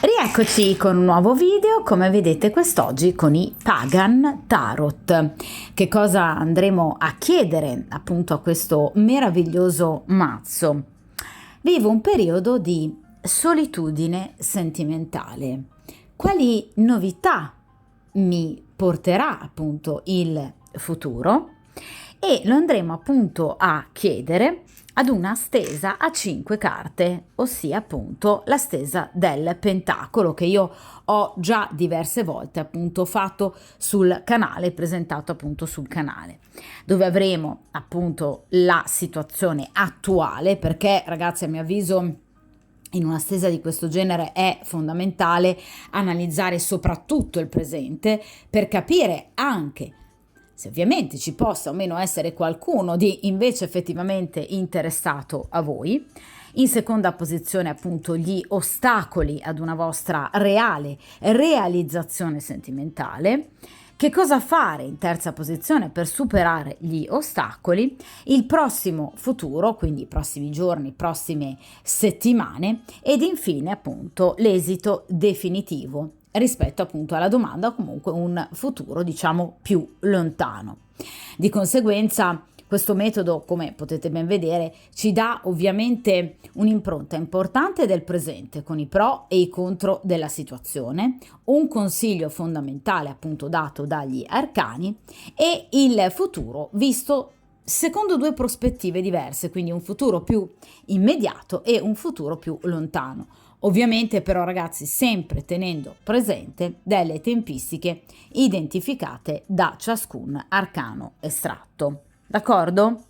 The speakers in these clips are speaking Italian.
Rieccoci con un nuovo video, come vedete quest'oggi con i Pagan Tarot. Che cosa andremo a chiedere appunto a questo meraviglioso mazzo? Vivo un periodo di solitudine sentimentale. Quali novità mi porterà appunto il futuro? E lo andremo appunto a chiedere ad una stesa a 5 carte, ossia appunto la stesa del pentacolo, che io ho già diverse volte appunto fatto sul canale, presentato appunto sul canale, dove avremo appunto la situazione attuale, perché ragazzi, a mio avviso in una stesa di questo genere è fondamentale analizzare soprattutto il presente per capire anche se ovviamente ci possa o meno essere qualcuno di invece effettivamente interessato a voi. In seconda posizione appunto gli ostacoli ad una vostra reale realizzazione sentimentale. Che cosa fare in terza posizione per superare gli ostacoli? Il prossimo futuro, quindi i prossimi giorni, prossime settimane, ed infine appunto l'esito definitivo rispetto appunto alla domanda, o comunque un futuro diciamo più lontano. Di conseguenza questo metodo, come potete ben vedere, ci dà ovviamente un'impronta importante del presente con i pro e i contro della situazione, un consiglio fondamentale appunto dato dagli arcani e il futuro visto secondo due prospettive diverse, quindi un futuro più immediato e un futuro più lontano. Ovviamente però ragazzi sempre tenendo presente delle tempistiche identificate da ciascun arcano estratto. D'accordo?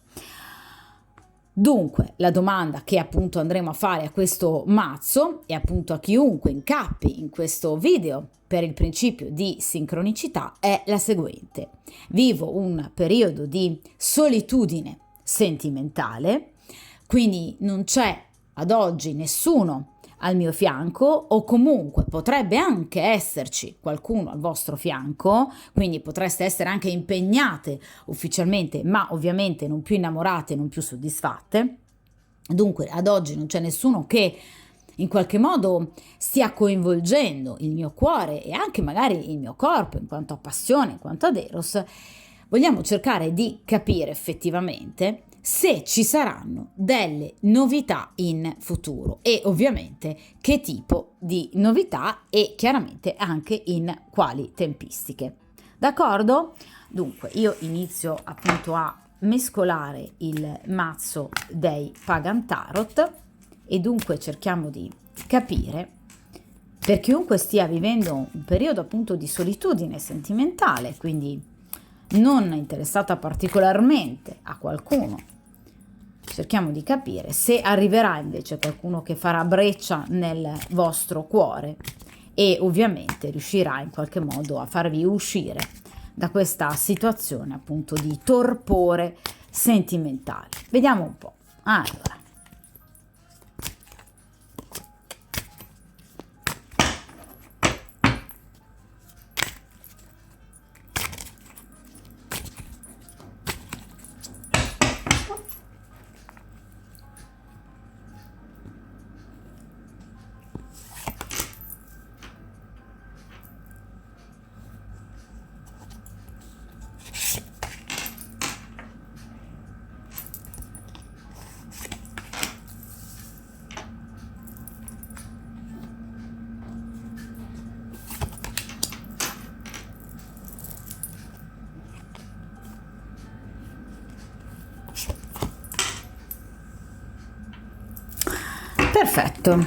Dunque la domanda che appunto andremo a fare a questo mazzo e appunto a chiunque incappi in questo video per il principio di sincronicità è la seguente: vivo un periodo di solitudine sentimentale, quindi non c'è ad oggi nessuno al mio fianco, o comunque potrebbe anche esserci qualcuno al vostro fianco, quindi potreste essere anche impegnate ufficialmente, ma ovviamente non più innamorate, non più soddisfatte. Dunque ad oggi non c'è nessuno che in qualche modo stia coinvolgendo il mio cuore e anche magari il mio corpo in quanto a passione, in quanto ad eros. Vogliamo cercare di capire effettivamente se ci saranno delle novità in futuro e ovviamente che tipo di novità e chiaramente anche in quali tempistiche. D'accordo? Dunque io inizio appunto a mescolare il mazzo dei Pagan Tarot e dunque cerchiamo di capire, per chiunque stia vivendo un periodo appunto di solitudine sentimentale, quindi non interessata particolarmente a qualcuno, cerchiamo di capire se arriverà invece qualcuno che farà breccia nel vostro cuore e ovviamente riuscirà in qualche modo a farvi uscire da questa situazione appunto di torpore sentimentale. Vediamo un po'. Allora, perfetto.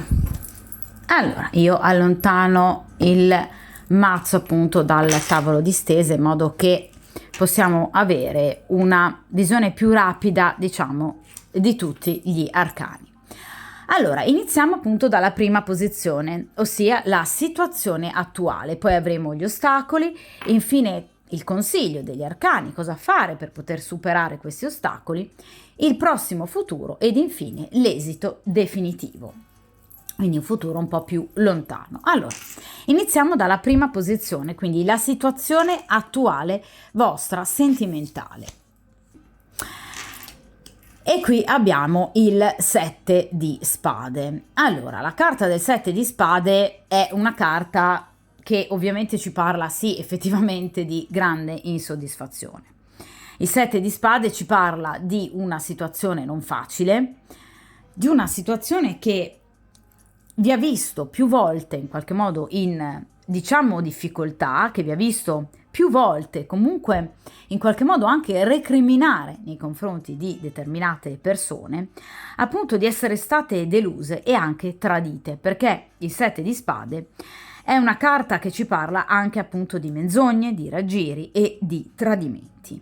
Allora io allontano il mazzo appunto dal tavolo di stese in modo che possiamo avere una visione più rapida diciamo di tutti gli arcani. Allora iniziamo appunto dalla prima posizione, ossia la situazione attuale, poi avremo gli ostacoli, infine il consiglio degli arcani, cosa fare per poter superare questi ostacoli, il prossimo futuro ed infine l'esito definitivo, quindi un futuro un po' più lontano. Allora, iniziamo dalla prima posizione, quindi la situazione attuale vostra sentimentale. E qui abbiamo il 7 di spade. Allora, la carta del 7 di spade è una carta che ovviamente ci parla, sì, effettivamente di grande insoddisfazione. Il 7 di spade ci parla di una situazione non facile, di una situazione che vi ha visto più volte in qualche modo in, diciamo, difficoltà, che vi ha visto più volte comunque in qualche modo anche recriminare nei confronti di determinate persone, appunto di essere state deluse e anche tradite, perché il 7 di spade è una carta che ci parla anche appunto di menzogne, di raggiri e di tradimenti.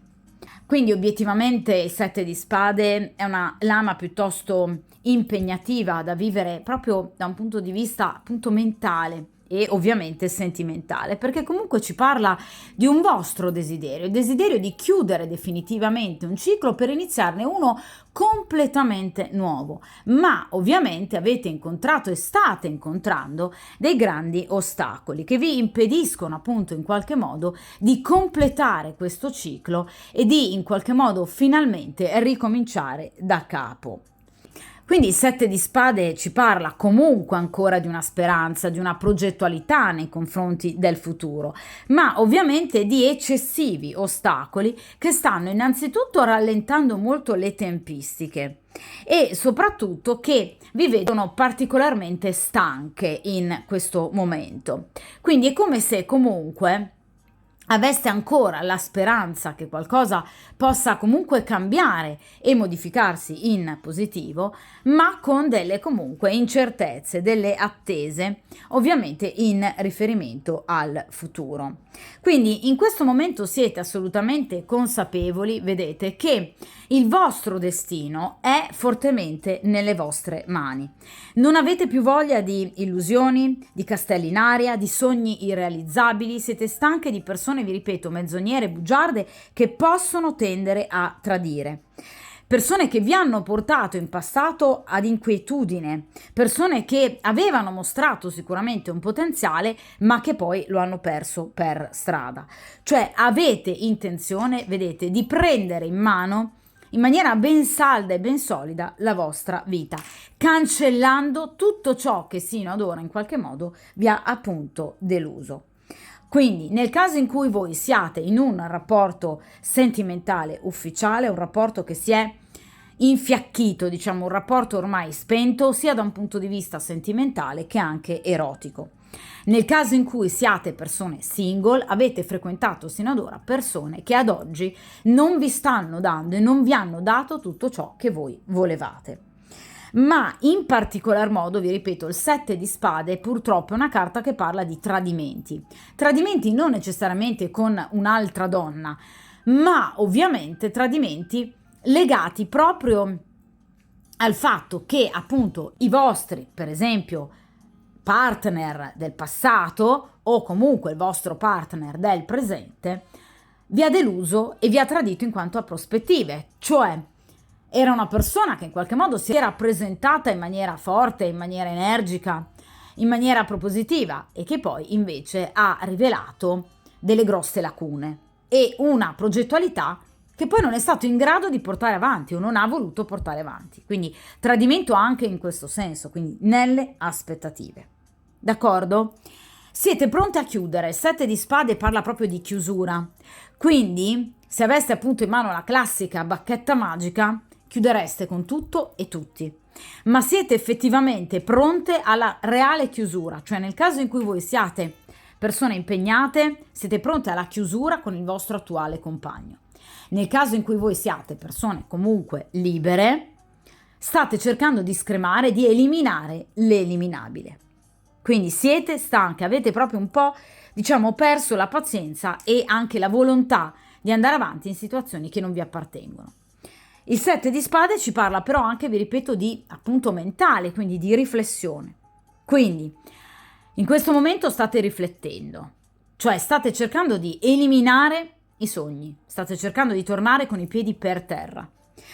Quindi obiettivamente il 7 di spade è una lama piuttosto impegnativa da vivere proprio da un punto di vista appunto mentale e ovviamente sentimentale, perché comunque ci parla di un vostro desiderio, il desiderio di chiudere definitivamente un ciclo per iniziarne uno completamente nuovo, ma ovviamente avete incontrato e state incontrando dei grandi ostacoli che vi impediscono appunto in qualche modo di completare questo ciclo e di in qualche modo finalmente ricominciare da capo. Quindi il 7 di spade ci parla comunque ancora di una speranza, di una progettualità nei confronti del futuro, ma ovviamente di eccessivi ostacoli che stanno innanzitutto rallentando molto le tempistiche e soprattutto che vi vedono particolarmente stanche in questo momento. Quindi è come se comunque aveste ancora la speranza che qualcosa possa comunque cambiare e modificarsi in positivo, ma con delle comunque incertezze, delle attese, ovviamente in riferimento al futuro. Quindi in questo momento siete assolutamente consapevoli, vedete, che il vostro destino è fortemente nelle vostre mani. Non avete più voglia di illusioni, di castelli in aria, di sogni irrealizzabili, siete stanche di persone, vi ripeto, menzognere, bugiarde, che possono tendere a tradire. Persone che vi hanno portato in passato ad inquietudine, persone che avevano mostrato sicuramente un potenziale, ma che poi lo hanno perso per strada. Cioè avete intenzione, vedete, di prendere in mano in maniera ben salda e ben solida la vostra vita, cancellando tutto ciò che sino ad ora in qualche modo vi ha appunto deluso. Quindi nel caso in cui voi siate in un rapporto sentimentale ufficiale, un rapporto che si è infiacchito, diciamo un rapporto ormai spento, sia da un punto di vista sentimentale che anche erotico. Nel caso in cui siate persone single, avete frequentato sino ad ora persone che ad oggi non vi stanno dando e non vi hanno dato tutto ciò che voi volevate. Ma in particolar modo, vi ripeto, il 7 di spade purtroppo è una carta che parla di tradimenti. Tradimenti non necessariamente con un'altra donna, ma ovviamente tradimenti legati proprio al fatto che appunto i vostri, per esempio, partner del passato o comunque il vostro partner del presente vi ha deluso e vi ha tradito in quanto a prospettive, cioè era una persona che in qualche modo si era presentata in maniera forte, in maniera energica, in maniera propositiva e che poi invece ha rivelato delle grosse lacune e una progettualità che poi non è stato in grado di portare avanti o non ha voluto portare avanti. Quindi tradimento anche in questo senso, quindi nelle aspettative. D'accordo? Siete pronti a chiudere. Il 7 di spade parla proprio di chiusura. Quindi, se aveste appunto in mano la classica bacchetta magica, chiudereste con tutto e tutti. Ma siete effettivamente pronte alla reale chiusura, cioè nel caso in cui voi siate persone impegnate, siete pronte alla chiusura con il vostro attuale compagno. Nel caso in cui voi siate persone comunque libere, state cercando di scremare, di eliminare l'eliminabile. Quindi siete stanche, avete proprio un po', diciamo, perso la pazienza e anche la volontà di andare avanti in situazioni che non vi appartengono. Il 7 di spade ci parla però anche, vi ripeto, di appunto mentale, quindi di riflessione. Quindi in questo momento state riflettendo, cioè state cercando di eliminare i sogni, state cercando di tornare con i piedi per terra,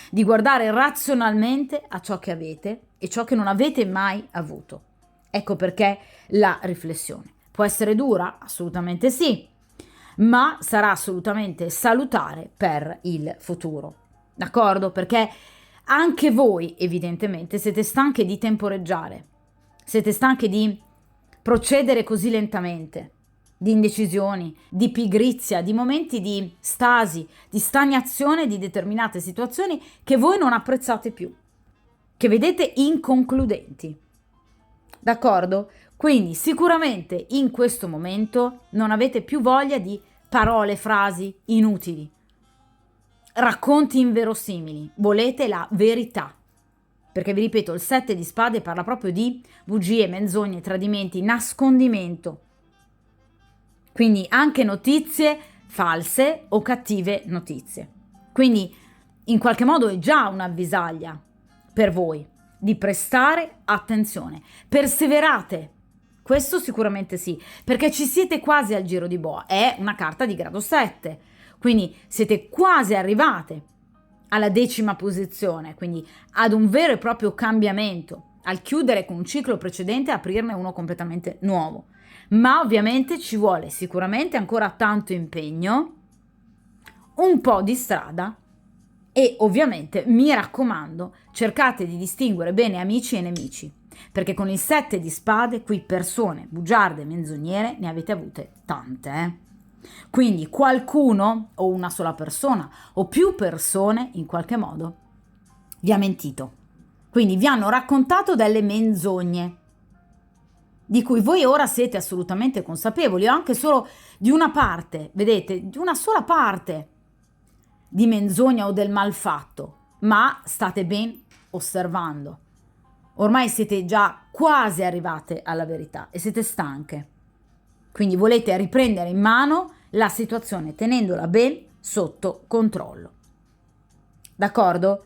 di guardare razionalmente a ciò che avete e ciò che non avete mai avuto. Ecco perché la riflessione può essere dura, assolutamente sì, ma sarà assolutamente salutare per il futuro. D'accordo? Perché anche voi evidentemente siete stanche di temporeggiare, siete stanche di procedere così lentamente, di indecisioni, di pigrizia, di momenti di stasi, di stagnazione di determinate situazioni che voi non apprezzate più, che vedete inconcludenti. D'accordo? Quindi sicuramente in questo momento non avete più voglia di parole, frasi inutili, racconti inverosimili, volete la verità. Perché vi ripeto, il 7 di spade parla proprio di bugie, menzogne, tradimenti, nascondimento. Quindi anche notizie false o cattive notizie. Quindi in qualche modo è già un'avvisaglia per voi di prestare attenzione. Perseverate, questo sicuramente sì, perché ci siete quasi al giro di boa, è una carta di grado 7, quindi siete quasi arrivate alla 10ª posizione, quindi ad un vero e proprio cambiamento, al chiudere con un ciclo precedente e aprirne uno completamente nuovo. Ma ovviamente ci vuole sicuramente ancora tanto impegno, un po' di strada e ovviamente mi raccomando cercate di distinguere bene amici e nemici, perché con il 7 di spade qui persone bugiarde e menzognere ne avete avute tante, Quindi qualcuno o una sola persona o più persone in qualche modo vi ha mentito, quindi vi hanno raccontato delle menzogne di cui voi ora siete assolutamente consapevoli, o anche solo di una parte, vedete, di una sola parte di menzogna o del malfatto, ma state ben osservando. Ormai siete già quasi arrivate alla verità e siete stanche. Quindi volete riprendere in mano la situazione tenendola ben sotto controllo. D'accordo?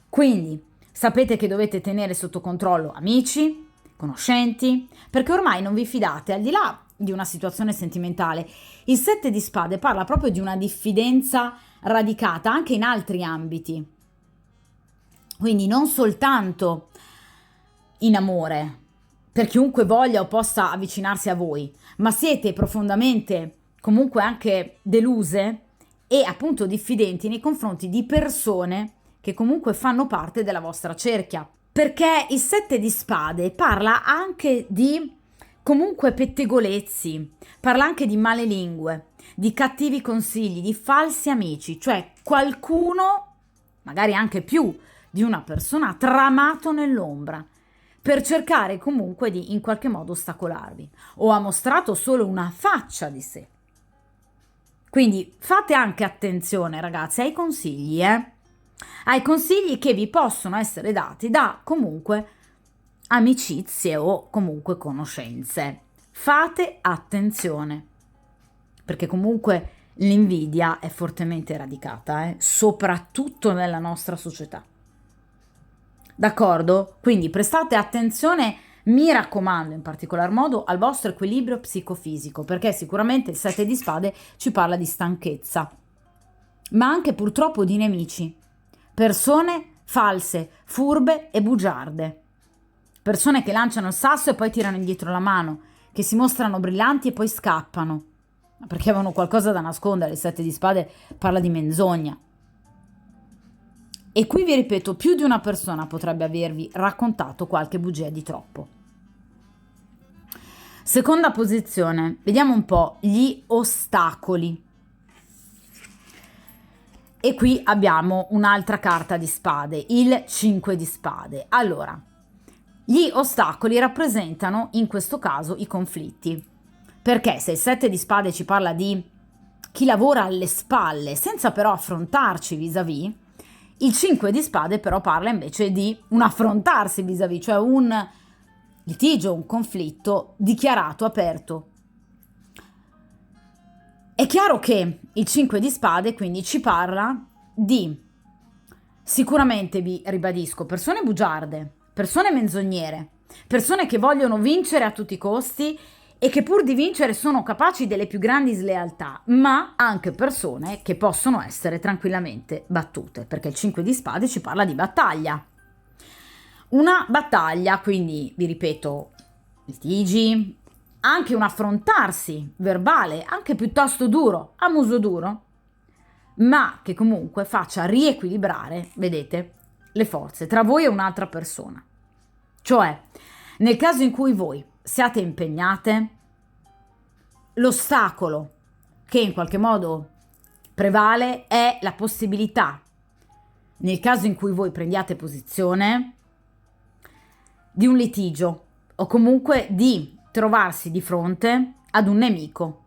Quindi sapete che dovete tenere sotto controllo amici, conoscenti, perché ormai non vi fidate, al di là di una situazione sentimentale. Il 7 di spade parla proprio di una diffidenza radicata anche in altri ambiti. Quindi non soltanto in amore, per chiunque voglia o possa avvicinarsi a voi, ma siete profondamente comunque anche deluse e appunto diffidenti nei confronti di persone che comunque fanno parte della vostra cerchia. Perché il 7 di spade parla anche di comunque pettegolezzi, parla anche di male lingue, di cattivi consigli, di falsi amici, cioè qualcuno, magari anche più di una persona, ha tramato nell'ombra per cercare comunque di in qualche modo ostacolarvi o ha mostrato solo una faccia di sé. Quindi fate anche attenzione ragazzi ai consigli, ai consigli che vi possono essere dati da comunque amicizie o comunque conoscenze. Fate attenzione, perché comunque l'invidia è fortemente radicata, soprattutto nella nostra società. D'accordo? Quindi prestate attenzione, mi raccomando, in particolar modo al vostro equilibrio psicofisico, perché sicuramente il 7 di spade ci parla di stanchezza, ma anche purtroppo di nemici, persone false, furbe e bugiarde, persone che lanciano il sasso e poi tirano indietro la mano, che si mostrano brillanti e poi scappano, perché avevano qualcosa da nascondere. Il 7 di spade parla di menzogna. E qui vi ripeto, più di una persona potrebbe avervi raccontato qualche bugia di troppo. Seconda posizione, vediamo un po' gli ostacoli. E qui abbiamo un'altra carta di spade, il 5 di spade. Allora, gli ostacoli rappresentano in questo caso i conflitti. Perché se il 7 di spade ci parla di chi lavora alle spalle senza però affrontarci vis-à-vis, il 5 di spade però parla invece di un affrontarsi vis-à-vis, cioè un litigio, un conflitto dichiarato, aperto. È chiaro che il 5 di spade quindi ci parla di, sicuramente vi ribadisco, persone bugiarde, persone menzognere, persone che vogliono vincere a tutti i costi e che pur di vincere sono capaci delle più grandi slealtà, ma anche persone che possono essere tranquillamente battute, perché il 5 di spade ci parla di battaglia. Una battaglia, quindi vi ripeto, litigi, anche un affrontarsi verbale, anche piuttosto duro, a muso duro, ma che comunque faccia riequilibrare, vedete, le forze tra voi e un'altra persona. Cioè, nel caso in cui voi siate impegnate, l'ostacolo che in qualche modo prevale è la possibilità, nel caso in cui voi prendiate posizione, di un litigio o comunque di trovarsi di fronte ad un nemico,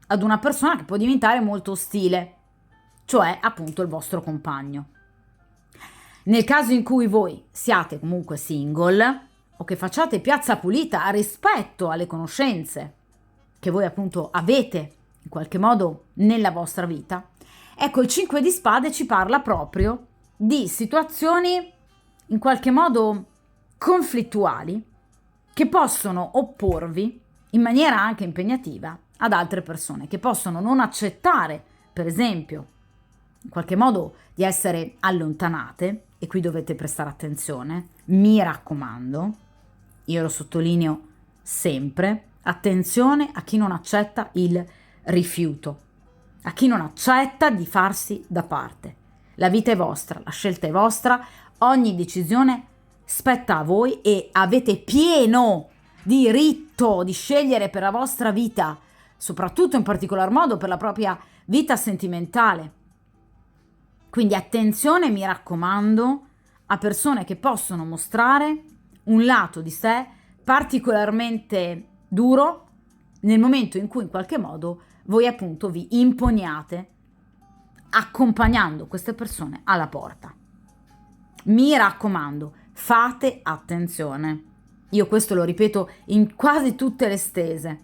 ad una persona che può diventare molto ostile, cioè appunto il vostro compagno. Nel caso in cui voi siate comunque single o che facciate piazza pulita rispetto alle conoscenze che voi appunto avete in qualche modo nella vostra vita, ecco, il 5 di spade ci parla proprio di situazioni in qualche modo conflittuali che possono opporvi in maniera anche impegnativa ad altre persone, che possono non accettare, per esempio, in qualche modo di essere allontanate, e qui dovete prestare attenzione, mi raccomando, io lo sottolineo sempre, attenzione a chi non accetta il rifiuto, a chi non accetta di farsi da parte. La vita è vostra, la scelta è vostra, ogni decisione spetta a voi e avete pieno diritto di scegliere per la vostra vita, soprattutto in particolar modo per la propria vita sentimentale. Quindi attenzione, mi raccomando, a persone che possono mostrare un lato di sé particolarmente duro nel momento in cui in qualche modo voi appunto vi imponiate accompagnando queste persone alla porta. Mi raccomando, fate attenzione. Io questo lo ripeto in quasi tutte le stese.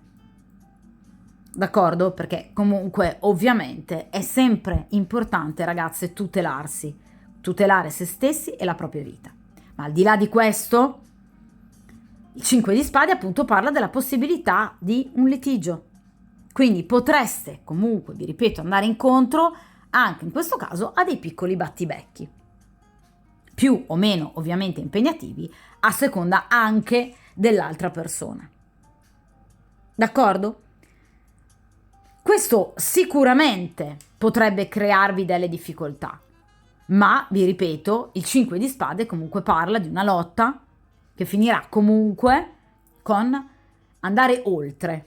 D'accordo? Perché comunque ovviamente è sempre importante, ragazze, tutelarsi, tutelare se stessi e la propria vita. Ma al di là di questo, il 5 di spade appunto parla della possibilità di un litigio. Quindi potreste comunque, vi ripeto, andare incontro anche in questo caso a dei piccoli battibecchi, più o meno ovviamente impegnativi a seconda anche dell'altra persona. D'accordo? Questo sicuramente potrebbe crearvi delle difficoltà, ma vi ripeto, il 5 di spade comunque parla di una lotta che finirà comunque con andare oltre,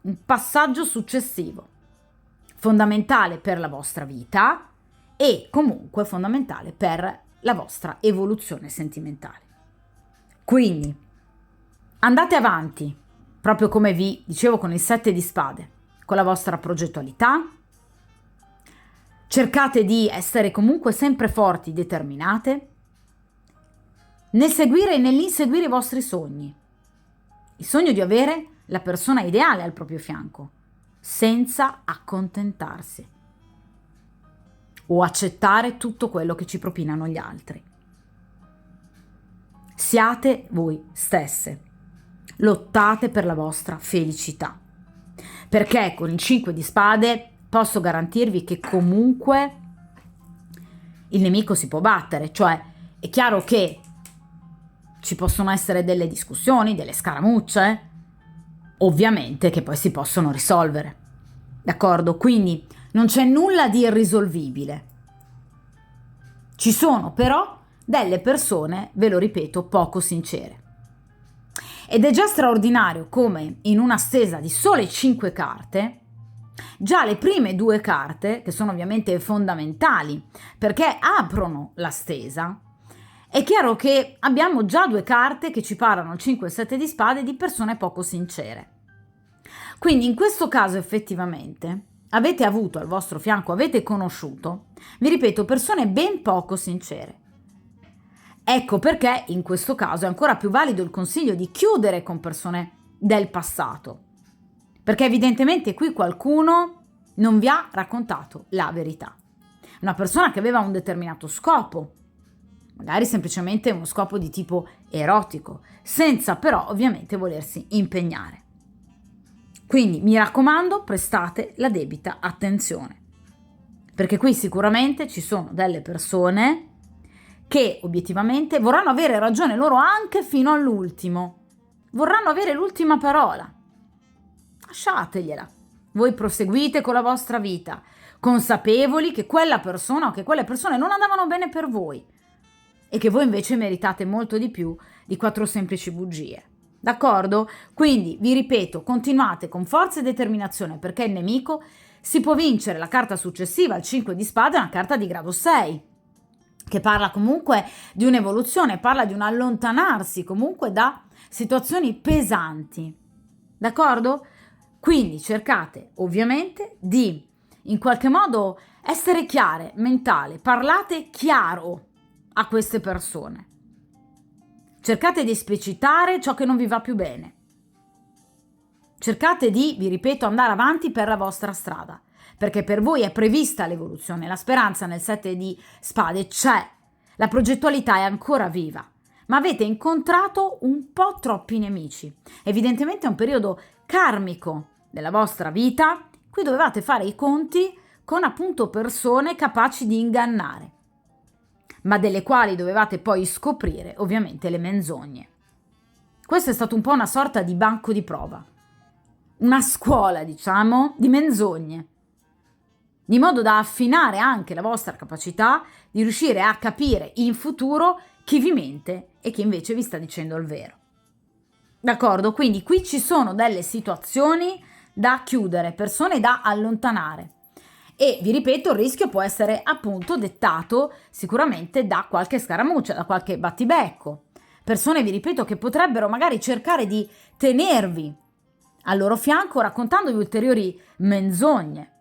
un passaggio successivo, fondamentale per la vostra vita e comunque fondamentale per la vostra evoluzione sentimentale. Quindi andate avanti, proprio come vi dicevo con il 7 di spade, con la vostra progettualità, cercate di essere comunque sempre forti, determinate, nel seguire e nell'inseguire i vostri sogni, il sogno di avere la persona ideale al proprio fianco, senza accontentarsi o accettare tutto quello che ci propinano gli altri. Siate voi stesse, lottate per la vostra felicità, perché con il 5 di spade posso garantirvi che comunque il nemico si può battere, cioè è chiaro che ci possono essere delle discussioni, delle scaramucce, ovviamente che poi si possono risolvere, d'accordo? Quindi non c'è nulla di irrisolvibile. Ci sono però delle persone, ve lo ripeto, poco sincere. Ed è già straordinario come in una stesa di sole 5 carte, già le prime 2 carte, che sono ovviamente fondamentali perché aprono la stesa, è chiaro che abbiamo già 2 carte che ci parlano, il 5 e il 7 di spade, di persone poco sincere. Quindi in questo caso effettivamente avete avuto al vostro fianco, avete conosciuto, vi ripeto, persone ben poco sincere. Ecco perché in questo caso è ancora più valido il consiglio di chiudere con persone del passato, perché evidentemente qui qualcuno non vi ha raccontato la verità. Una persona che aveva un determinato scopo, magari semplicemente uno scopo di tipo erotico, senza però ovviamente volersi impegnare. Quindi mi raccomando, prestate la debita attenzione, perché qui sicuramente ci sono delle persone che obiettivamente vorranno avere ragione loro anche fino all'ultimo, vorranno avere l'ultima parola. Lasciategliela, voi proseguite con la vostra vita, consapevoli che quella persona o che quelle persone non andavano bene per voi e che voi invece meritate molto di più di 4 semplici bugie. D'accordo? Quindi vi ripeto, continuate con forza e determinazione, perché il nemico si può vincere. La carta successiva, il 5 di spade, è una carta di grado 6, che parla comunque di un'evoluzione, parla di un allontanarsi comunque da situazioni pesanti. D'accordo? Quindi cercate ovviamente di in qualche modo essere chiare, mentale, parlate chiaro a queste persone. Cercate di esplicitare ciò che non vi va più bene. Cercate di, vi ripeto, andare avanti per la vostra strada, perché per voi è prevista l'evoluzione, la speranza nel 7 di spade c'è, la progettualità è ancora viva, ma avete incontrato un po' troppi nemici. Evidentemente è un periodo karmico della vostra vita, qui dovevate fare i conti con appunto persone capaci di ingannare, ma delle quali dovevate poi scoprire ovviamente le menzogne. Questo è stato un po' una sorta di banco di prova, una scuola, diciamo, di menzogne, di modo da affinare anche la vostra capacità di riuscire a capire in futuro chi vi mente e chi invece vi sta dicendo il vero. D'accordo? Quindi qui ci sono delle situazioni da chiudere, persone da allontanare. E vi ripeto, il rischio può essere appunto dettato sicuramente da qualche scaramuccia, da qualche battibecco. Persone, vi ripeto, che potrebbero magari cercare di tenervi al loro fianco raccontandovi ulteriori menzogne.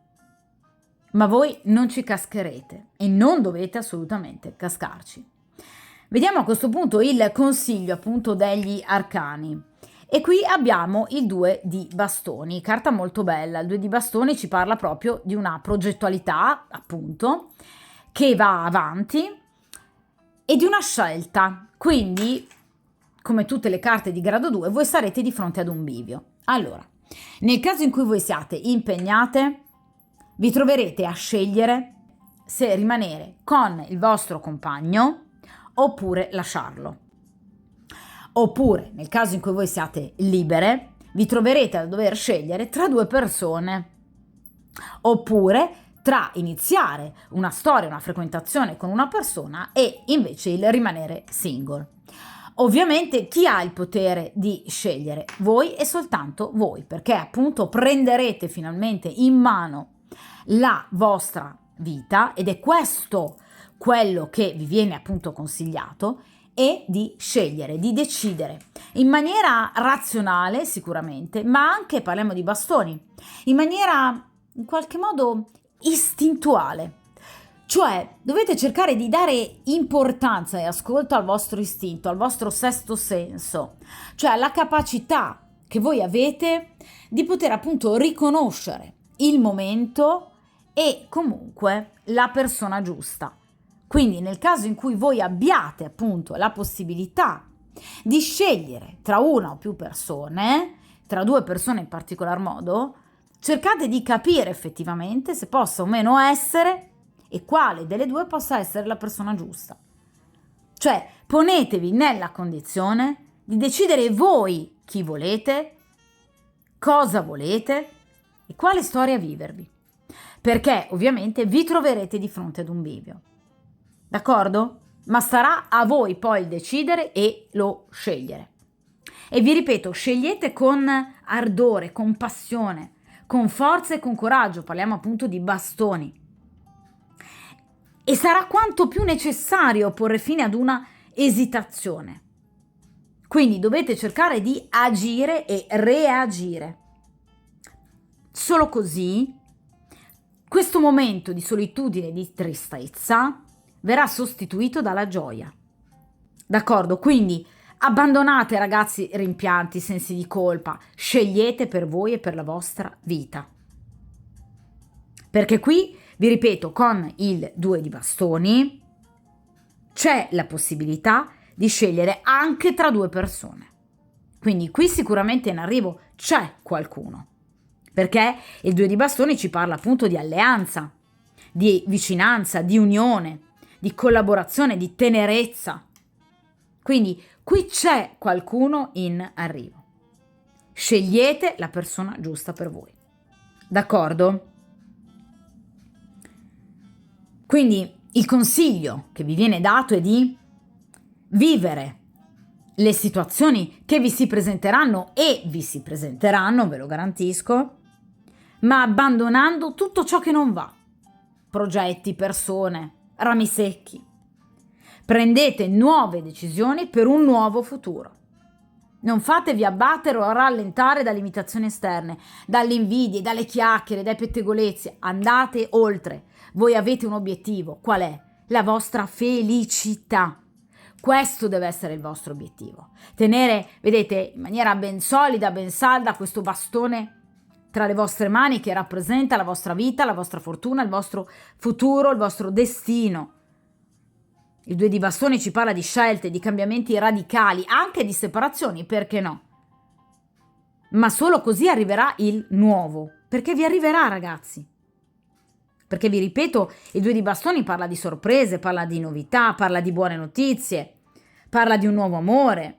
Ma voi non ci cascherete e non dovete assolutamente cascarci. Vediamo a questo punto il consiglio appunto degli arcani. E qui abbiamo il 2 di bastoni, carta molto bella. Il 2 di bastoni ci parla proprio di una progettualità, appunto, che va avanti e di una scelta. Quindi, come tutte le carte di grado 2, voi sarete di fronte ad un bivio. Allora, nel caso in cui voi siate impegnate, vi troverete a scegliere se rimanere con il vostro compagno oppure lasciarlo. Oppure, nel caso in cui voi siate libere, vi troverete a dover scegliere tra 2 persone. Oppure tra iniziare una storia, una frequentazione con una persona e invece il rimanere single. Ovviamente chi ha il potere di scegliere? Voi e soltanto voi, perché appunto prenderete finalmente in mano la vostra vita ed è questo quello che vi viene appunto consigliato, e di scegliere, di decidere in maniera razionale sicuramente, ma anche, parliamo di bastoni, in maniera in qualche modo istintuale. Cioè dovete cercare di dare importanza e ascolto al vostro istinto, al vostro sesto senso, cioè alla capacità che voi avete di poter appunto riconoscere il momento e comunque la persona giusta. Quindi nel caso in cui voi abbiate appunto la possibilità di scegliere tra una o più persone, tra 2 persone in particolar modo, cercate di capire effettivamente se possa o meno essere e quale delle 2 possa essere la persona giusta. Cioè ponetevi nella condizione di decidere voi chi volete, cosa volete e quale storia vivervi, perché ovviamente vi troverete di fronte ad un bivio. D'accordo? Ma starà a voi poi decidere e lo scegliere. E vi ripeto, scegliete con ardore, con passione, con forza e con coraggio, parliamo appunto di bastoni. E sarà quanto più necessario porre fine ad una esitazione. Quindi dovete cercare di agire e reagire. Solo così questo momento di solitudine e di tristezza verrà sostituito dalla gioia. D'accordo? Quindi abbandonate, ragazzi, rimpianti, sensi di colpa, scegliete per voi e per la vostra vita. Perché qui, vi ripeto, con il 2 di bastoni c'è la possibilità di scegliere anche tra 2 persone. Quindi qui sicuramente in arrivo c'è qualcuno. Perché il 2 di bastoni ci parla appunto di alleanza, di vicinanza, di unione, di collaborazione, di tenerezza. Quindi qui c'è qualcuno in arrivo. Scegliete la persona giusta per voi. D'accordo? Quindi il consiglio che vi viene dato è di vivere le situazioni che vi si presenteranno e vi si presenteranno, ve lo garantisco, ma abbandonando tutto ciò che non va. Progetti, persone, rami secchi. Prendete nuove decisioni per un nuovo futuro. Non fatevi abbattere o rallentare dalle limitazioni esterne, dalle invidie, dalle chiacchiere, dai pettegolezzi. Andate oltre. Voi avete un obiettivo. Qual è? La vostra felicità. Questo deve essere il vostro obiettivo. Tenere, vedete, in maniera ben solida, ben salda questo bastone tra le vostre mani che rappresenta la vostra vita, la vostra fortuna, il vostro futuro, il vostro destino. Il 2 di bastoni ci parla di scelte, di cambiamenti radicali, anche di separazioni, perché no? Ma solo così arriverà il nuovo, perché vi arriverà, ragazzi. Perché vi ripeto, il 2 di bastoni parla di sorprese, parla di novità, parla di buone notizie, parla di un nuovo amore,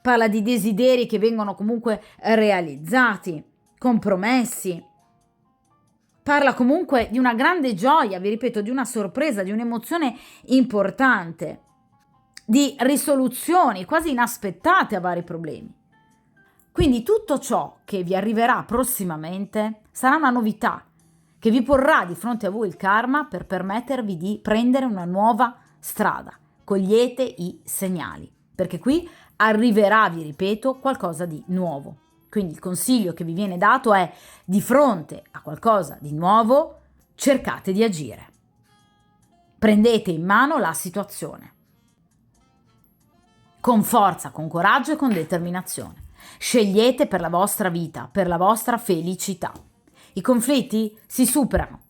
parla di desideri che vengono comunque realizzati, compromessi. Parla comunque di una grande gioia, vi ripeto, di una sorpresa, di un'emozione importante, di risoluzioni quasi inaspettate a vari problemi. Quindi tutto ciò che vi arriverà prossimamente sarà una novità che vi porrà di fronte a voi il karma per permettervi di prendere una nuova strada. Cogliete i segnali, perché qui arriverà, vi ripeto, qualcosa di nuovo. Quindi il consiglio che vi viene dato è: di fronte a qualcosa di nuovo, cercate di agire. Prendete in mano la situazione. Con forza, con coraggio e con determinazione. Scegliete per la vostra vita, per la vostra felicità. I conflitti si superano.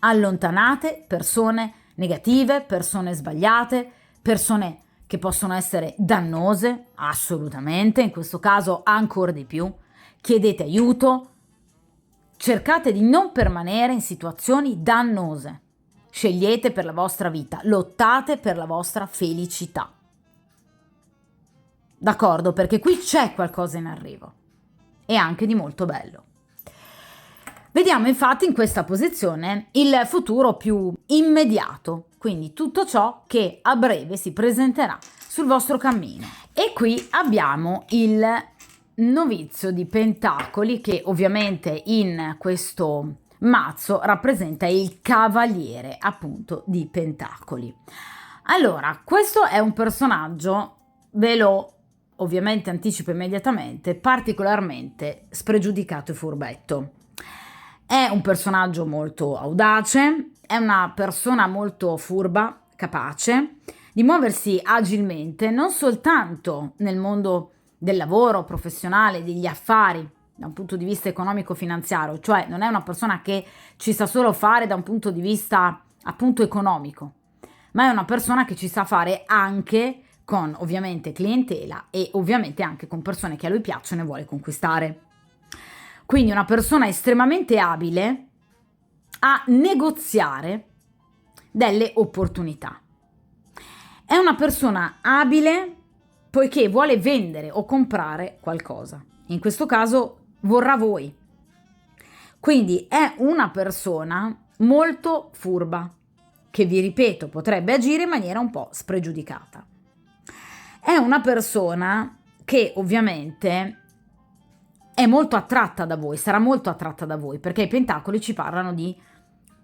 Allontanate persone negative, persone sbagliate, persone che possono essere dannose, assolutamente, in questo caso ancora di più. Chiedete aiuto, cercate di non permanere in situazioni dannose. Scegliete per la vostra vita, lottate per la vostra felicità. D'accordo? Perché qui c'è qualcosa in arrivo e anche di molto bello. Vediamo infatti in questa posizione il futuro più immediato, quindi tutto ciò che a breve si presenterà sul vostro cammino. E qui abbiamo il novizio di pentacoli, che ovviamente in questo mazzo rappresenta il cavaliere appunto di pentacoli. Allora, questo è un personaggio, ve lo ovviamente anticipo immediatamente, particolarmente spregiudicato e furbetto. È un personaggio molto audace, è una persona molto furba, capace di muoversi agilmente, non soltanto nel mondo del lavoro professionale, degli affari, da un punto di vista economico-finanziario, cioè non è una persona che ci sa solo fare da un punto di vista appunto economico, ma è una persona che ci sa fare anche con ovviamente clientela e ovviamente anche con persone che a lui piacciono e vuole conquistare. Quindi una persona estremamente abile a negoziare delle opportunità. È una persona abile poiché vuole vendere o comprare qualcosa. In questo caso vorrà voi. Quindi è una persona molto furba, che vi ripeto potrebbe agire in maniera un po' spregiudicata. È una persona che ovviamente è molto attratta da voi, sarà molto attratta da voi, perché i pentacoli ci parlano di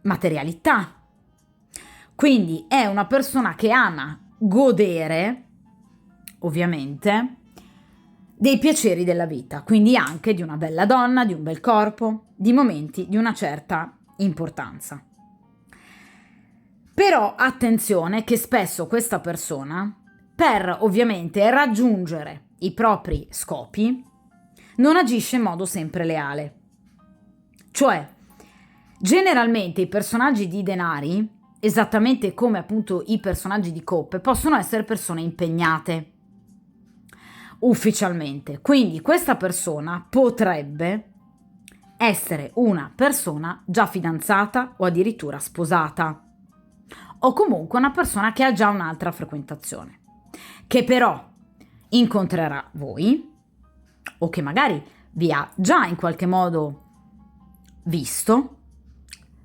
materialità. Quindi è una persona che ama godere, ovviamente, dei piaceri della vita, quindi anche di una bella donna, di un bel corpo, di momenti di una certa importanza. Però attenzione che spesso questa persona, per ovviamente raggiungere i propri scopi, non agisce in modo sempre leale. Cioè, generalmente i personaggi di denari, esattamente come appunto i personaggi di coppe, possono essere persone impegnate ufficialmente. Quindi questa persona potrebbe essere una persona già fidanzata o addirittura sposata, o comunque una persona che ha già un'altra frequentazione, che però incontrerà voi o che magari vi ha già in qualche modo visto,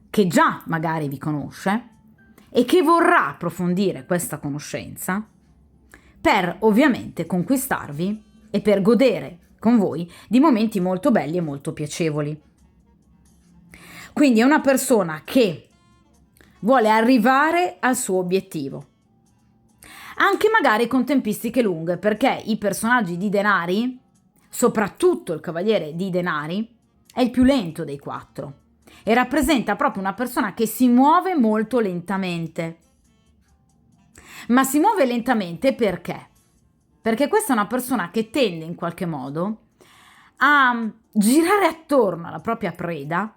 che già magari vi conosce e che vorrà approfondire questa conoscenza per ovviamente conquistarvi e per godere con voi di momenti molto belli e molto piacevoli. Quindi è una persona che vuole arrivare al suo obiettivo, anche magari con tempistiche lunghe, perché i personaggi di denari, soprattutto il cavaliere di denari, è il più lento dei 4 e rappresenta proprio una persona che si muove molto lentamente. Ma si muove lentamente perché? Perché questa è una persona che tende in qualche modo a girare attorno alla propria preda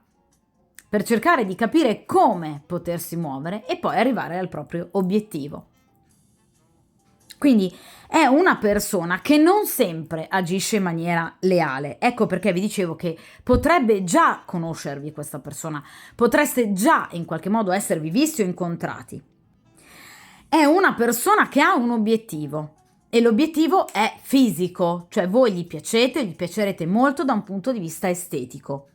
per cercare di capire come potersi muovere e poi arrivare al proprio obiettivo. Quindi è una persona che non sempre agisce in maniera leale. Ecco perché vi dicevo che potrebbe già conoscervi questa persona, potreste già in qualche modo esservi visti o incontrati. È una persona che ha un obiettivo e l'obiettivo è fisico, cioè voi gli piacete, gli piacerete molto da un punto di vista estetico.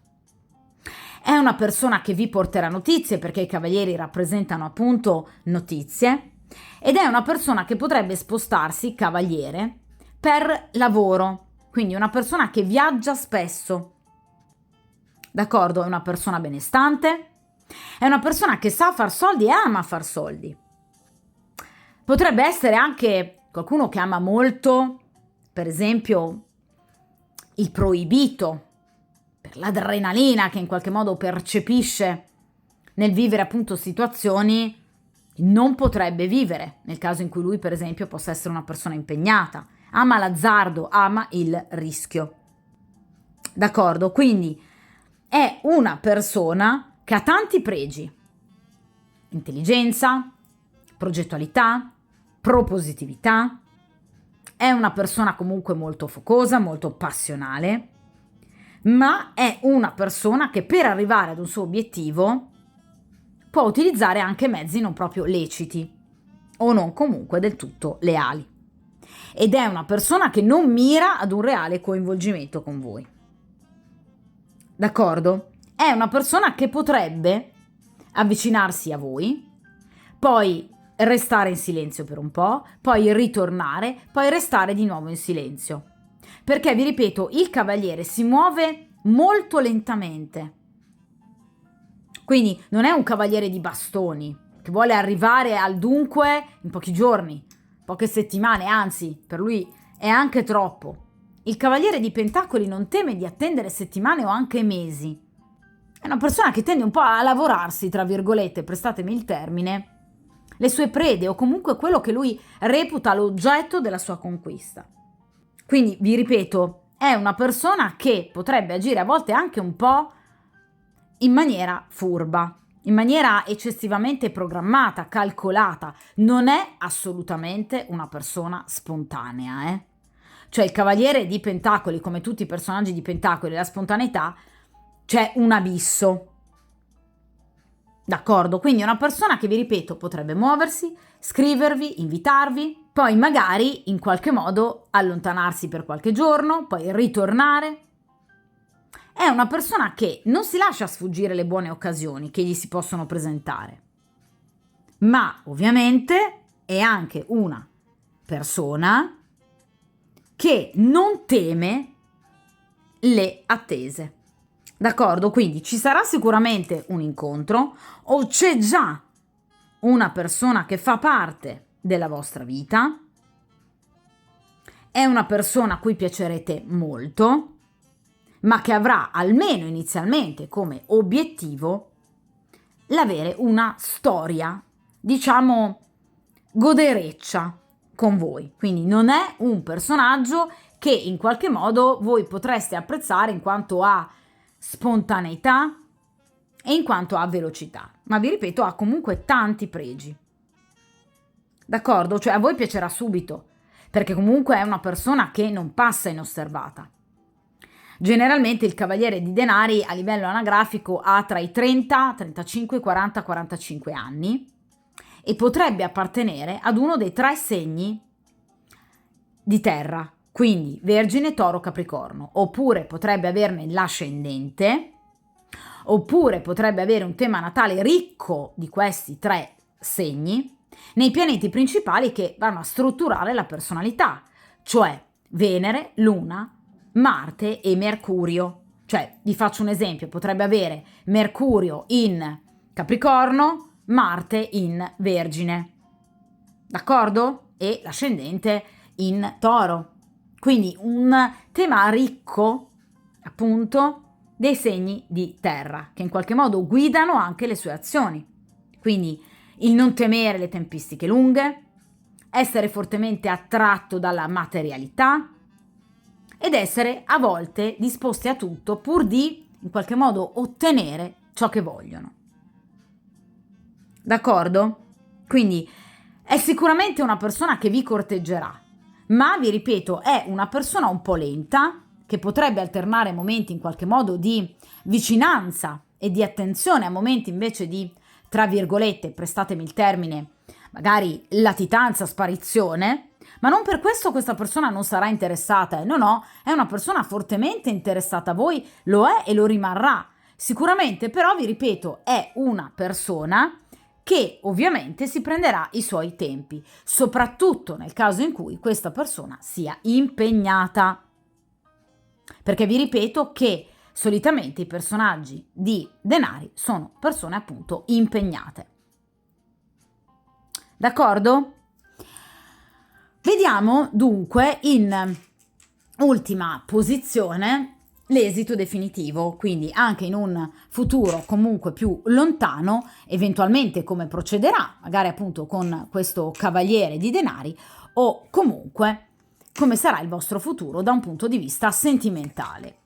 È una persona che vi porterà notizie, perché i cavalieri rappresentano appunto notizie, ed è una persona che potrebbe spostarsi, cavaliere, per lavoro, quindi una persona che viaggia spesso. D'accordo? È una persona benestante, è una persona che sa far soldi e ama far soldi. Potrebbe essere anche qualcuno che ama molto, per esempio, il proibito, per l'adrenalina che in qualche modo percepisce nel vivere appunto situazioni non potrebbe vivere, nel caso in cui lui per esempio possa essere una persona impegnata, ama l'azzardo, ama il rischio. D'accordo? Quindi è una persona che ha tanti pregi: intelligenza, progettualità, propositività, è una persona comunque molto focosa, molto passionale, ma è una persona che per arrivare ad un suo obiettivo può utilizzare anche mezzi non proprio leciti o non comunque del tutto leali. Ed è una persona che non mira ad un reale coinvolgimento con voi. D'accordo? È una persona che potrebbe avvicinarsi a voi, poi restare in silenzio per un po', poi ritornare, poi restare di nuovo in silenzio. Perché, vi ripeto, il cavaliere si muove molto lentamente. Quindi non è un cavaliere di bastoni che vuole arrivare al dunque in pochi giorni, poche settimane, anzi, per lui è anche troppo. Il cavaliere di pentacoli non teme di attendere settimane o anche mesi. È una persona che tende un po' a lavorarsi, tra virgolette, prestatemi il termine, le sue prede o comunque quello che lui reputa l'oggetto della sua conquista. Quindi, vi ripeto, è una persona che potrebbe agire a volte anche un po' in maniera furba, in maniera eccessivamente programmata, calcolata. Non è assolutamente una persona spontanea, Cioè il cavaliere di pentacoli, come tutti i personaggi di pentacoli, la spontaneità, c'è un abisso. D'accordo? Quindi è una persona che, vi ripeto, potrebbe muoversi, scrivervi, invitarvi, poi magari in qualche modo allontanarsi per qualche giorno, poi ritornare. È una persona che non si lascia sfuggire le buone occasioni che gli si possono presentare, ma ovviamente è anche una persona che non teme le attese. D'accordo? Quindi ci sarà sicuramente un incontro o c'è già una persona che fa parte della vostra vita, è una persona a cui piacerete molto, ma che avrà almeno inizialmente come obiettivo l'avere una storia, diciamo, godereccia con voi. Quindi non è un personaggio che in qualche modo voi potreste apprezzare in quanto a spontaneità e in quanto a velocità, ma vi ripeto ha comunque tanti pregi. D'accordo? Cioè a voi piacerà subito, perché comunque è una persona che non passa inosservata. Generalmente il cavaliere di denari a livello anagrafico ha tra i 30, 35, 40, 45 anni e potrebbe appartenere ad uno dei 3 segni di terra, quindi Vergine, Toro, Capricorno, oppure potrebbe averne l'ascendente, oppure potrebbe avere un tema natale ricco di questi 3 segni, nei pianeti principali che vanno a strutturare la personalità, cioè Venere, Luna, Marte e Mercurio. Cioè, vi faccio un esempio, potrebbe avere Mercurio in Capricorno, Marte in Vergine, d'accordo? E l'ascendente in Toro. Quindi un tema ricco, appunto, dei segni di terra, che in qualche modo guidano anche le sue azioni. Quindi il non temere le tempistiche lunghe, essere fortemente attratto dalla materialità ed essere a volte disposti a tutto pur di, in qualche modo, ottenere ciò che vogliono. D'accordo? Quindi è sicuramente una persona che vi corteggerà, ma vi ripeto, è una persona un po' lenta, che potrebbe alternare momenti in qualche modo di vicinanza e di attenzione a momenti invece di, tra virgolette, prestatemi il termine, magari latitanza, sparizione, ma non per questo questa persona non sarà interessata, no, è una persona fortemente interessata a voi, lo è e lo rimarrà. Sicuramente però, vi ripeto, è una persona che ovviamente si prenderà i suoi tempi, soprattutto nel caso in cui questa persona sia impegnata. Perché vi ripeto che solitamente i personaggi di Denari sono persone appunto impegnate. D'accordo? Vediamo dunque in ultima posizione l'esito definitivo, quindi anche in un futuro comunque più lontano, eventualmente come procederà, magari appunto con questo cavaliere di denari, o comunque come sarà il vostro futuro da un punto di vista sentimentale.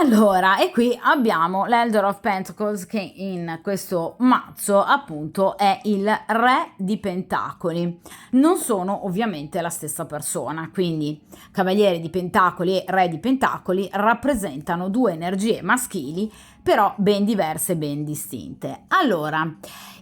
Allora, e qui abbiamo l'Elder of Pentacles che in questo mazzo appunto è il Re di Pentacoli. Non sono ovviamente la stessa persona, quindi Cavaliere di Pentacoli e Re di Pentacoli rappresentano due energie maschili, però ben diverse, ben distinte. Allora,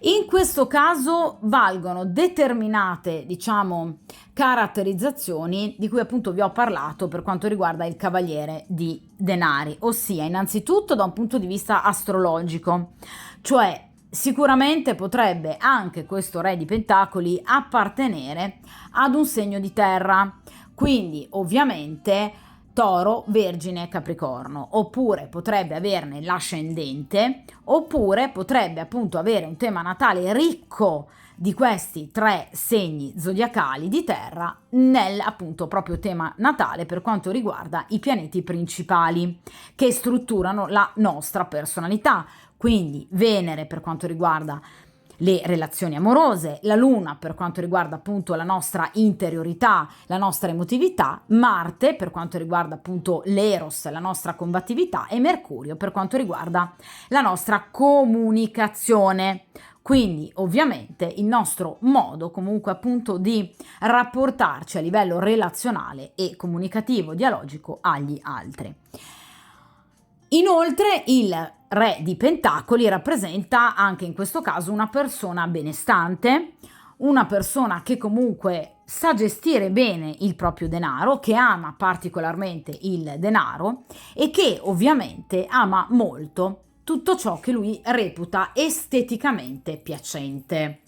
in questo caso valgono determinate, diciamo, caratterizzazioni di cui appunto vi ho parlato per quanto riguarda il Cavaliere di Denari, ossia innanzitutto da un punto di vista astrologico, cioè sicuramente potrebbe anche questo Re di Pentacoli appartenere ad un segno di terra, quindi ovviamente Toro, Vergine, Capricorno, oppure potrebbe averne l'ascendente, oppure potrebbe appunto avere un tema natale ricco di questi tre segni zodiacali di terra nel appunto proprio tema natale per quanto riguarda i pianeti principali che strutturano la nostra personalità, quindi Venere per quanto riguarda le relazioni amorose, la Luna per quanto riguarda appunto la nostra interiorità, la nostra emotività, Marte per quanto riguarda appunto l'Eros, la nostra combattività e Mercurio per quanto riguarda la nostra comunicazione. Quindi ovviamente il nostro modo comunque appunto di rapportarci a livello relazionale e comunicativo, dialogico agli altri. Inoltre il Re di Pentacoli rappresenta anche in questo caso una persona benestante, una persona che comunque sa gestire bene il proprio denaro, che ama particolarmente il denaro e che ovviamente ama molto tutto ciò che lui reputa esteticamente piacente.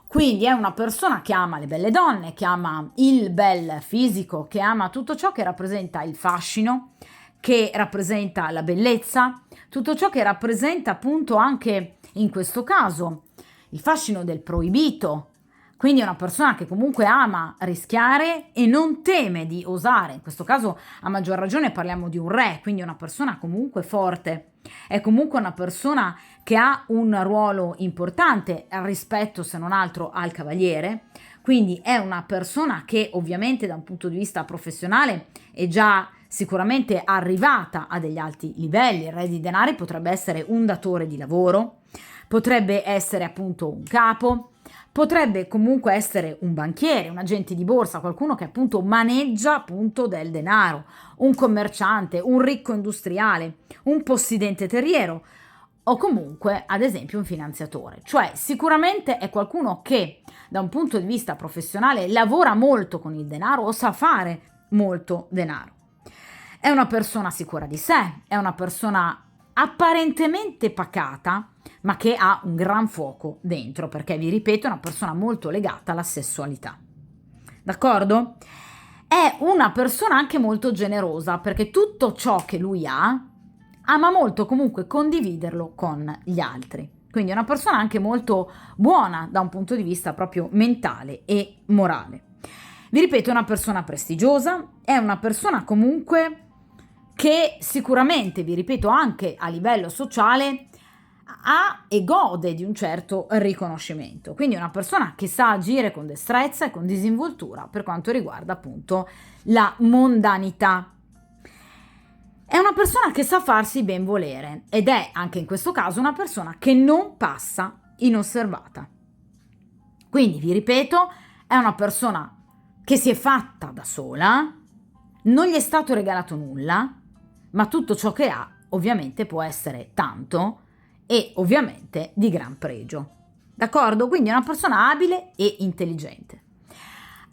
Quindi è una persona che ama le belle donne, che ama il bel fisico, che ama tutto ciò che rappresenta il fascino, che rappresenta la bellezza, tutto ciò che rappresenta appunto anche in questo caso il fascino del proibito. Quindi è una persona che comunque ama rischiare e non teme di osare. In questo caso a maggior ragione parliamo di un re, quindi una persona comunque forte. È comunque una persona che ha un ruolo importante rispetto, se non altro, al cavaliere. Quindi è una persona che ovviamente da un punto di vista professionale è già sicuramente arrivata a degli alti livelli. Il Re di Denari potrebbe essere un datore di lavoro, potrebbe essere appunto un capo, potrebbe comunque essere un banchiere, un agente di borsa, qualcuno che appunto maneggia appunto del denaro, un commerciante, un ricco industriale, un possidente terriero o comunque ad esempio un finanziatore. Cioè sicuramente è qualcuno che da un punto di vista professionale lavora molto con il denaro o sa fare molto denaro. È una persona sicura di sé, è una persona apparentemente pacata, ma che ha un gran fuoco dentro, perché vi ripeto è una persona molto legata alla sessualità. D'accordo? È una persona anche molto generosa, perché tutto ciò che lui ha ama molto comunque condividerlo con gli altri. Quindi è una persona anche molto buona da un punto di vista proprio mentale e morale. Vi ripeto, è una persona prestigiosa, è una persona comunque che sicuramente, vi ripeto, anche a livello sociale ha e gode di un certo riconoscimento. Quindi è una persona che sa agire con destrezza e con disinvoltura per quanto riguarda appunto la mondanità. È una persona che sa farsi ben volere ed è anche in questo caso una persona che non passa inosservata. Quindi vi ripeto, è una persona che si è fatta da sola, non gli è stato regalato nulla, ma tutto ciò che ha ovviamente può essere tanto e ovviamente di gran pregio. D'accordo? Quindi è una persona abile e intelligente.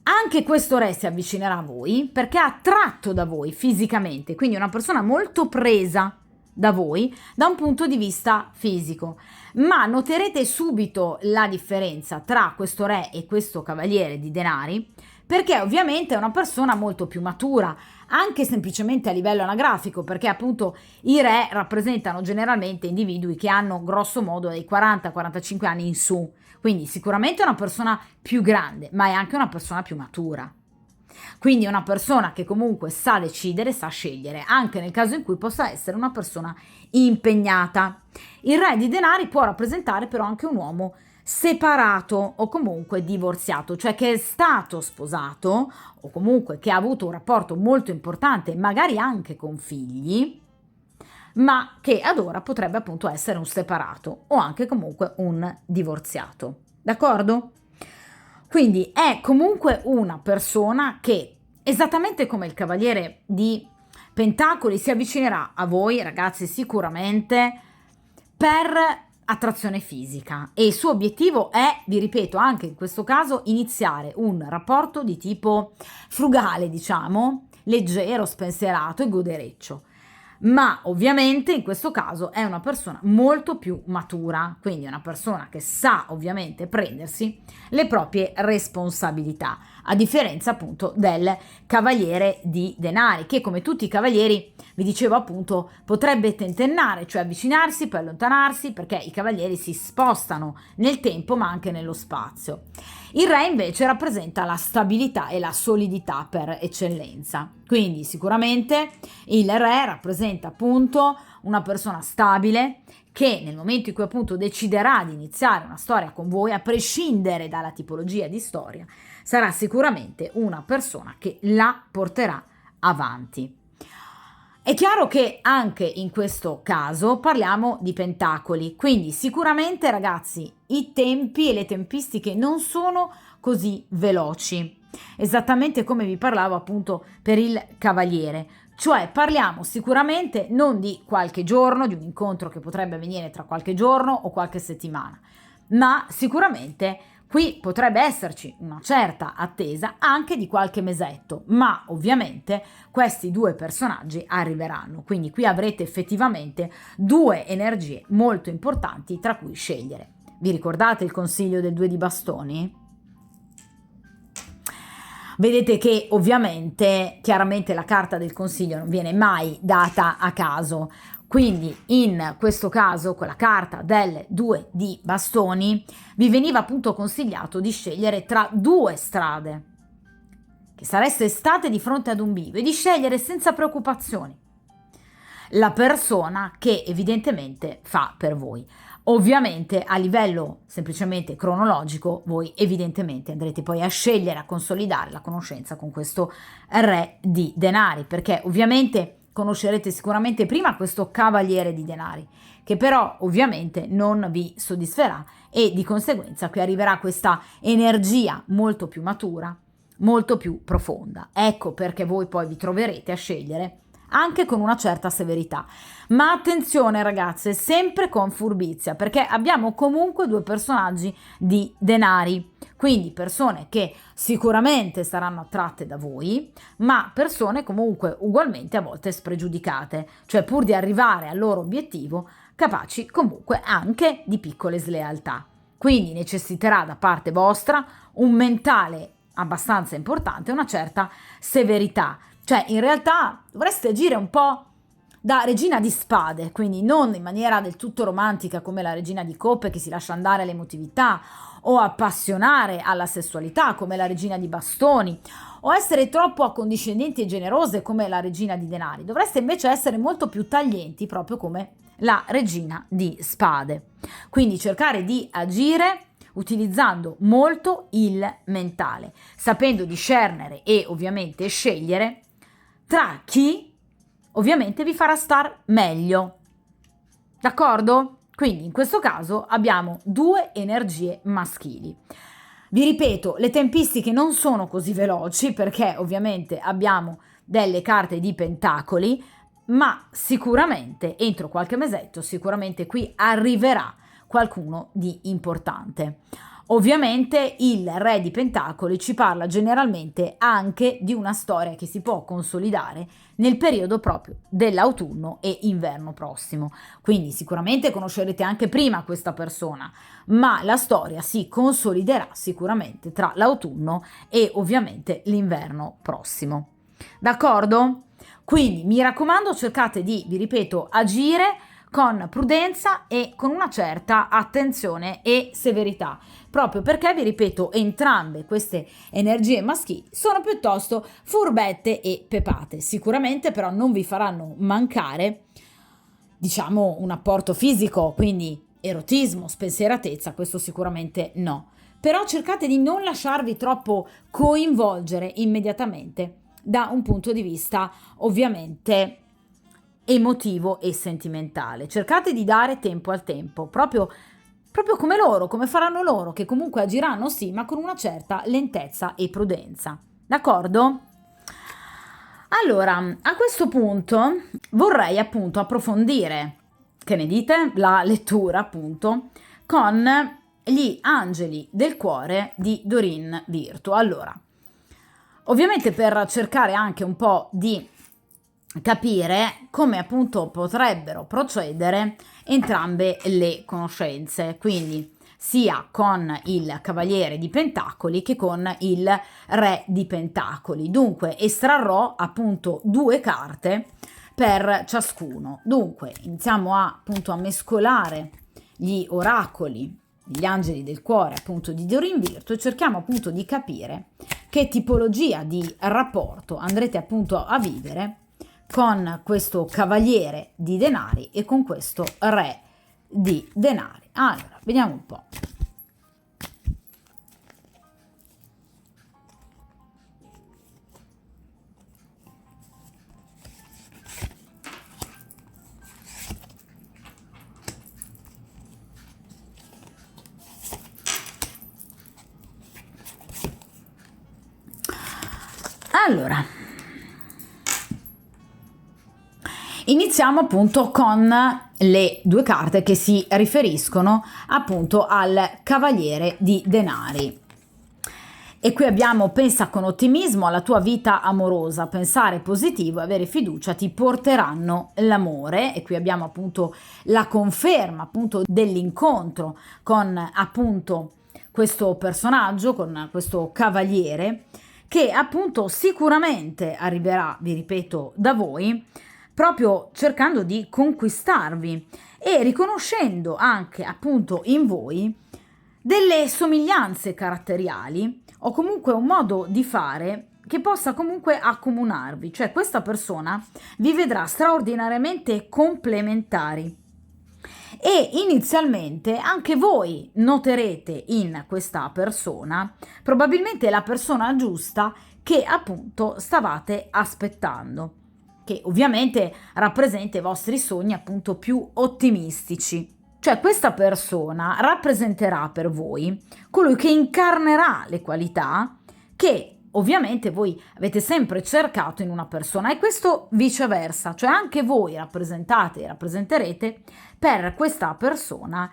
Anche questo re si avvicinerà a voi perché è attratto da voi fisicamente, quindi è una persona molto presa da voi da un punto di vista fisico, ma noterete subito la differenza tra questo re e questo cavaliere di denari, perché ovviamente è una persona molto più matura, anche semplicemente a livello anagrafico, perché appunto i re rappresentano generalmente individui che hanno grosso modo dai 40-45 anni in su, quindi sicuramente è una persona più grande, ma è anche una persona più matura. Quindi è una persona che comunque sa decidere, sa scegliere, anche nel caso in cui possa essere una persona impegnata. Il re di denari può rappresentare però anche un uomo separato o comunque divorziato, cioè che è stato sposato o comunque che ha avuto un rapporto molto importante, magari anche con figli, ma che ad ora potrebbe appunto essere un separato o anche comunque un divorziato. D'accordo? Quindi è comunque una persona che, esattamente come il cavaliere di Pentacoli, si avvicinerà a voi, ragazzi, sicuramente per attrazione fisica, e il suo obiettivo è, vi ripeto, anche in questo caso iniziare un rapporto di tipo frugale, diciamo, leggero, spensierato e godereccio. Ma ovviamente in questo caso è una persona molto più matura, quindi una persona che sa ovviamente prendersi le proprie responsabilità, a differenza appunto del cavaliere di denari, che come tutti i cavalieri, vi dicevo appunto, potrebbe tentennare, cioè avvicinarsi, poi allontanarsi, perché i cavalieri si spostano nel tempo ma anche nello spazio. Il re invece rappresenta la stabilità e la solidità per eccellenza, quindi sicuramente il re rappresenta appunto una persona stabile che nel momento in cui appunto deciderà di iniziare una storia con voi, a prescindere dalla tipologia di storia, sarà sicuramente una persona che la porterà avanti. È chiaro che anche in questo caso parliamo di pentacoli, quindi sicuramente ragazzi i tempi e le tempistiche non sono così veloci, esattamente come vi parlavo appunto per il cavaliere, cioè parliamo sicuramente non di qualche giorno, di un incontro che potrebbe avvenire tra qualche giorno o qualche settimana, ma sicuramente qui potrebbe esserci una certa attesa anche di qualche mesetto, ma ovviamente questi due personaggi arriveranno, quindi qui avrete effettivamente due energie molto importanti tra cui scegliere. Vi ricordate il consiglio del 2 di bastoni? Vedete che ovviamente, chiaramente la carta del consiglio non viene mai data a caso, quindi in questo caso con la carta del 2 di bastoni vi veniva appunto consigliato di scegliere tra due strade, che sareste state di fronte ad un bivio, e di scegliere senza preoccupazioni la persona che evidentemente fa per voi. Ovviamente a livello semplicemente cronologico voi evidentemente andrete poi a scegliere, a consolidare la conoscenza con questo re di denari, perché ovviamente conoscerete sicuramente prima questo cavaliere di denari, che però ovviamente non vi soddisferà, e di conseguenza qui arriverà questa energia molto più matura, molto più profonda. Ecco perché voi poi vi troverete a scegliere anche con una certa severità. Ma attenzione ragazze, sempre con furbizia, perché abbiamo comunque due personaggi di denari, quindi persone che sicuramente saranno attratte da voi, ma persone comunque ugualmente a volte spregiudicate, cioè pur di arrivare al loro obiettivo, capaci comunque anche di piccole slealtà. Quindi necessiterà da parte vostra un mentale abbastanza importante, una certa severità, cioè in realtà dovreste agire un po' da regina di spade, quindi non in maniera del tutto romantica come la regina di coppe che si lascia andare all'emotività o appassionare alla sessualità come la regina di bastoni, o essere troppo accondiscendenti e generose come la regina di denari. Dovreste invece essere molto più taglienti, proprio come la regina di spade. Quindi cercare di agire utilizzando molto il mentale, sapendo discernere e ovviamente scegliere tra chi ovviamente vi farà star meglio. D'accordo? Quindi in questo caso abbiamo due energie maschili. Vi ripeto, le tempistiche non sono così veloci perché ovviamente abbiamo delle carte di pentacoli, ma sicuramente entro qualche mesetto sicuramente qui arriverà qualcuno di importante. Ovviamente il Re di Pentacoli ci parla generalmente anche di una storia che si può consolidare nel periodo proprio dell'autunno e inverno prossimo. Quindi sicuramente conoscerete anche prima questa persona, ma la storia si consoliderà sicuramente tra l'autunno e ovviamente l'inverno prossimo. D'accordo? Quindi mi raccomando, cercate di, vi ripeto, agire con prudenza e con una certa attenzione e severità, proprio perché, vi ripeto, entrambe queste energie maschili sono piuttosto furbette e pepate. Sicuramente però non vi faranno mancare, diciamo, un apporto fisico, quindi erotismo, spensieratezza, questo sicuramente no. Però cercate di non lasciarvi troppo coinvolgere immediatamente da un punto di vista ovviamente emotivo e sentimentale. Cercate di dare tempo al tempo, proprio come loro, come faranno loro, che comunque agiranno sì, ma con una certa lentezza e prudenza. D'accordo? Allora, a questo punto vorrei appunto approfondire, che ne dite, la lettura appunto con gli angeli del cuore di Doreen Virtue. Allora, ovviamente per cercare anche un po' di capire come appunto potrebbero procedere entrambe le conoscenze, quindi sia con il Cavaliere di Pentacoli che con il Re di Pentacoli. Dunque estrarrò appunto due carte per ciascuno. Dunque iniziamo appunto a mescolare gli oracoli, gli angeli del cuore appunto di Doreen Virtue, e cerchiamo appunto di capire che tipologia di rapporto andrete appunto a vivere con questo Cavaliere di denari e con questo Re di denari. Allora, vediamo un po'. Allora, iniziamo appunto con le due carte che si riferiscono appunto al Cavaliere di denari. E qui abbiamo: pensa con ottimismo alla tua vita amorosa, pensare positivo e avere fiducia ti porteranno l'amore. E qui abbiamo appunto la conferma appunto dell'incontro con appunto questo personaggio, con questo cavaliere, che appunto sicuramente arriverà, vi ripeto, da voi, proprio cercando di conquistarvi e riconoscendo anche appunto in voi delle somiglianze caratteriali o comunque un modo di fare che possa comunque accomunarvi, cioè questa persona vi vedrà straordinariamente complementari. E inizialmente anche voi noterete in questa persona probabilmente la persona giusta che appunto stavate aspettando, che ovviamente rappresenta i vostri sogni appunto più ottimistici. Cioè questa persona rappresenterà per voi colui che incarnerà le qualità che ovviamente voi avete sempre cercato in una persona, e questo viceversa, cioè anche voi rappresentate e rappresenterete per questa persona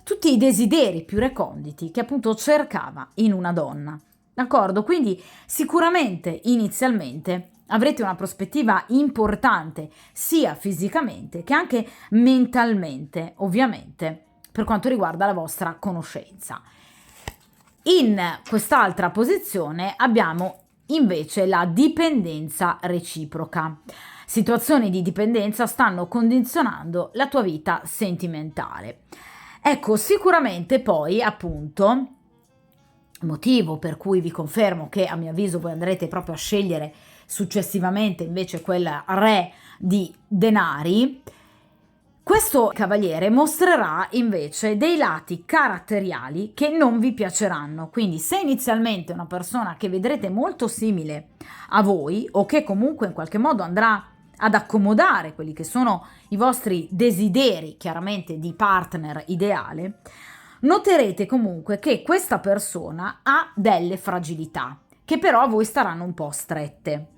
tutti i desideri più reconditi che appunto cercava in una donna. D'accordo? Quindi sicuramente inizialmente avrete una prospettiva importante sia fisicamente che anche mentalmente, ovviamente, per quanto riguarda la vostra conoscenza. In quest'altra posizione abbiamo invece la dipendenza reciproca. Situazioni di dipendenza stanno condizionando la tua vita sentimentale. Ecco, sicuramente poi appunto motivo per cui vi confermo che a mio avviso voi andrete proprio a scegliere successivamente invece quel re di denari. Questo cavaliere mostrerà invece dei lati caratteriali che non vi piaceranno, quindi se inizialmente è una persona che vedrete molto simile a voi o che comunque in qualche modo andrà ad accomodare quelli che sono i vostri desideri, chiaramente di partner ideale, noterete comunque che questa persona ha delle fragilità, che però a voi staranno un po' strette.